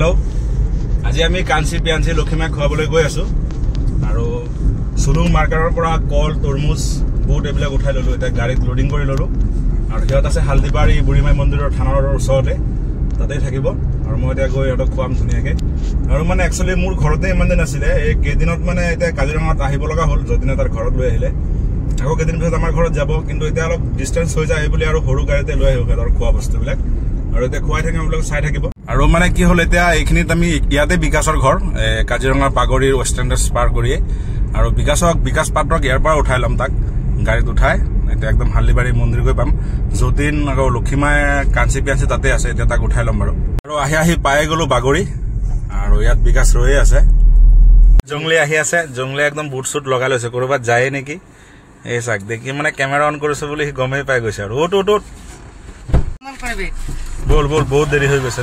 hello' আজি আমি কাঞ্চি পিয়াঞ্চি লক্ষীমাক খুৱাবলৈ গৈ আছো আৰু সুলুং মাৰ্কেটৰ পৰা কল তৰমুজ বুট এইবিলাক উঠাই ললো এটা গাড়ীত লোডিং কৰি ললো আৰু হিয়ত আছে হালদিবাৰী বুঢ়ীমাই মন্দিৰৰ থানাৰ ওচৰতে তাতে থাকিব আৰু মই এতিয়া গৈ ইহঁতক খুৱাম ধুনীয়াকৈ আৰু মানে একচুৱেলি মোৰ ঘৰতে ইমান দিন আছিলে এই কেইদিনত মানে এতিয়া কাজিৰঙাত আহিব লগা হ'ল যদিনা তাৰ ঘৰত লৈ আহিলে আকৌ কেইদিন পিছত আমাৰ ঘৰত যাব কিন্তু এতিয়া অলপ ডিষ্টেঞ্চ হৈ যায় বুলি আৰু সৰু গাড়ীতে লৈ আহিব আৰু খোৱা বস্তুবিলাক আৰু এতিয়া খুৱাই থাকিম আপোনালোক চাই থাকিব আৰু মানে কি হ'ল এতিয়া এইখিনিত আমি ইয়াতে বিকাশৰ ঘৰ কাজিৰঙা পাগৰিৰ ৱেষ্টাৰ্ণাৰ্ছ পাৰ কৰিয়ে আৰু বিকাশ পাত্ৰক ইয়াৰ পৰা উঠাই ল'ম তাক গাড়ীত উঠাই এতিয়া একদম হালদিবাৰী মন্দিৰ গৈ পাম যতীন আকৌ লক্ষীমাই কাঞ্চি পিয়াঞ্চি তাতে আছে এতিয়া তাক উঠাই ল'ম বাৰু আৰু আহি পাই গলো বাগৰি আৰু ইয়াত বিকাশ ৰৈয়ে আছে জংলী আহি আছে জংলী একদম বুট চুট লগাই লৈছে ক'ৰবাত যায় নেকি এই চাক দেখি মানে কেমেৰা অন কৰিছে বুলি সি গমেই পাই গৈছে আৰু অ'ত বল বল বহুত দেৰি হৈ গৈছে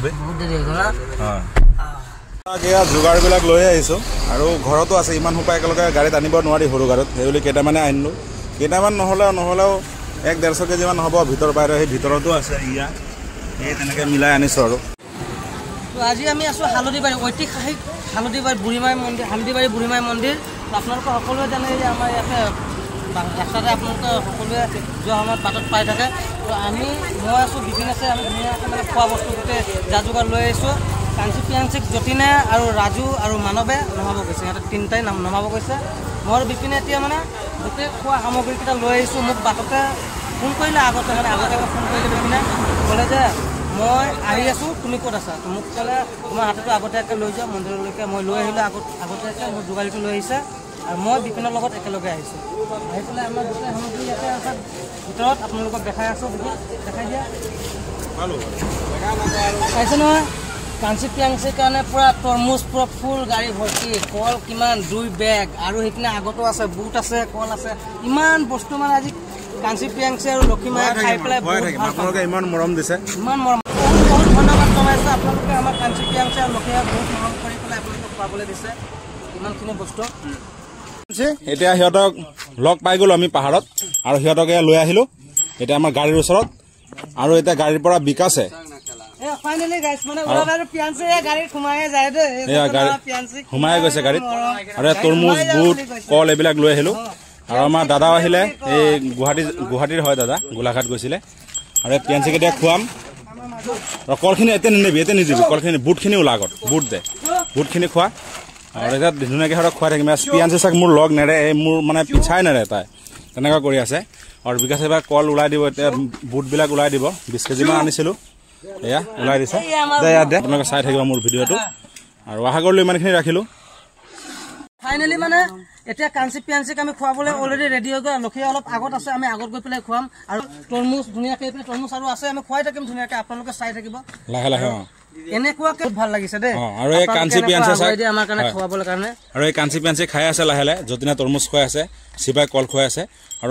যোগাৰবিলাক লৈ আহিছো আৰু ঘৰতো আছে ইমান সোপা একেলগে গাড়ীত আনিব নোৱাৰি সৰু গাড়ীত সেইবুলি কেইটামানে আনিলো কেইটামান নহ'লেও 1-150 কেজিমান হ'ব ভিতৰ বাহিৰে সেই ভিতৰতো আছে ইয়াত এই তেনেকৈ মিলাই আনিছো আৰু আজি আমি আছো হালদিবাৰী ঐতিহাসিক হালদিবাৰী বুঢ়ীমাই মন্দিৰ আপোনালোকে সকলোৱে জানে যে আমাৰ ইয়াতে ৰাস্তাতে আপোনালোকে সকলোৱে যোৱা সময়ত বাটত পাই থাকে তো মই আছোঁ বিপিন আছে আমি ধুনীয়াকৈ মানে খোৱা বস্তু গোটেই যা যোগাৰ লৈ আহিছোঁ কাঞ্চি পিয়াঞ্চিক যতীনে আৰু ৰাজু আৰু মানৱে নমাব গৈছে সিহঁতে তিনিটাই নমাব গৈছে মই আৰু বিপিনে এতিয়া মানে গোটেই খোৱা সামগ্ৰীকেইটা লৈ আহিছোঁ মোক বাটতে ফোন কৰিলে আগতে ফোন কৰিলে বিপিনে ক'লে যে মই আহি আছোঁ তুমি ক'ত আছা মোক ক'লে তোমাৰ হাততো আগতীয়াকৈ লৈ যোৱা মন্দিৰলৈকে মই লৈ আহিলোঁ আগতীয়াকৈ মোৰ যোগালীটো লৈ আহিছে আৰু মই বিপিনৰ লগত একেলগে আহিছোঁ আহি পেলাই আমাৰ গোটেই সামগ্ৰী ইয়াতে আছে ভিতৰত আপোনালোকক দেখাই আছোঁ দেখাই দিয়া চাইছে নহয় কাঞ্চি পিয়াঞ্চিৰ কাৰণে পূৰা তৰমুজ পূৰা ফুল গাড়ী ভৰ্তি কল কিমান 2 বেগ আৰু সেইপিনে আগতো আছে বুট আছে কল আছে ইমান বস্তু মানে আজি কাঞ্চি পিয়াঞ্চি আৰু লক্ষীমায়ে খাই পেলাই আপোনালোকে ইমান মৰম দিছে ইমান মৰম বহুত ধন্যবাদ জনাইছোঁ আপোনালোকে আমাৰ কাঞ্চি পিয়াঞ্চি আৰু লক্ষীমায়ে বহুত মৰম কৰি পেলাই আপোনালোকক খুৱাবলৈ দিছে ইমানখিনি বস্তু এতিয়া সিহঁতক লগ পাই গলো আমি পাহাৰত আৰু সিহঁতকে লৈ আহিলো এতিয়া আমাৰ গাড়ীৰ ওচৰত আৰু এতিয়া গাড়ীৰ পৰা বিকাশে সোমাই গৈছে গাড়ীত আৰু তৰমুজ বুট কল এইবিলাক লৈ আহিলো আৰু আমাৰ দাদাও আহিলে এই গুৱাহাটীৰ হয় দাদা গোলাঘাট গৈছিলে আৰু পিয়াঞ্চিক এতিয়া খুৱাম আৰু কলখিনি এতিয়া নিদিবি কলখিনি বুটখিনি ওলা আগত বুটখিনি খোৱা আৰু এতিয়া ধুনীয়াকৈ সিহঁতক খুৱাই থাকিম পিয়াঞ্চি চাক মোৰ লগ নেৰে মোৰ মানে পিছাই নেৰে তাই তেনেকুৱা কৰি আছে আৰু বিকাশে এবাৰ কল ওলাই দিব এতিয়া বুটবিলাক ওলাই দিব 20 কেজিমান আনিছিলোঁ এয়া ওলাই দিছে দে আপোনালোকে চাই থাকিব মোৰ ভিডিঅ'টো আৰু আশা কৰিলোঁ ইমানখিনি ৰাখিলোঁ ফাইনেলি মানে এতিয়া কাঞ্চি পিয়াঞ্চিক আমি খুৱাবলৈ অলৰেডি ৰেডি হৈ গৈ লক্ষী অলপ আগত আছে আমি আগত গৈ পেলাই খুৱাম আৰু তৰমুজ ধুনীয়াকৈ এইপিনে তৰমুজ আৰু আছে আমি খুৱাই থাকিম ধুনীয়াকৈ আপোনালোকে চাই থাকিব লাহে লাহে এনেকুৱাকে ভাল লাগিছে দেই আৰু এই কাঞ্চি পিয়াঞ্চি আমাৰ কাৰণে খুৱাবলৈ কাৰণে আৰু এই কাঞ্চি পিয়াঞ্চি খাই আছে লাহে লাহে যতীনে তৰমুজ খুৱাই আছে শিৱাই কল খুৱাই আছে আৰু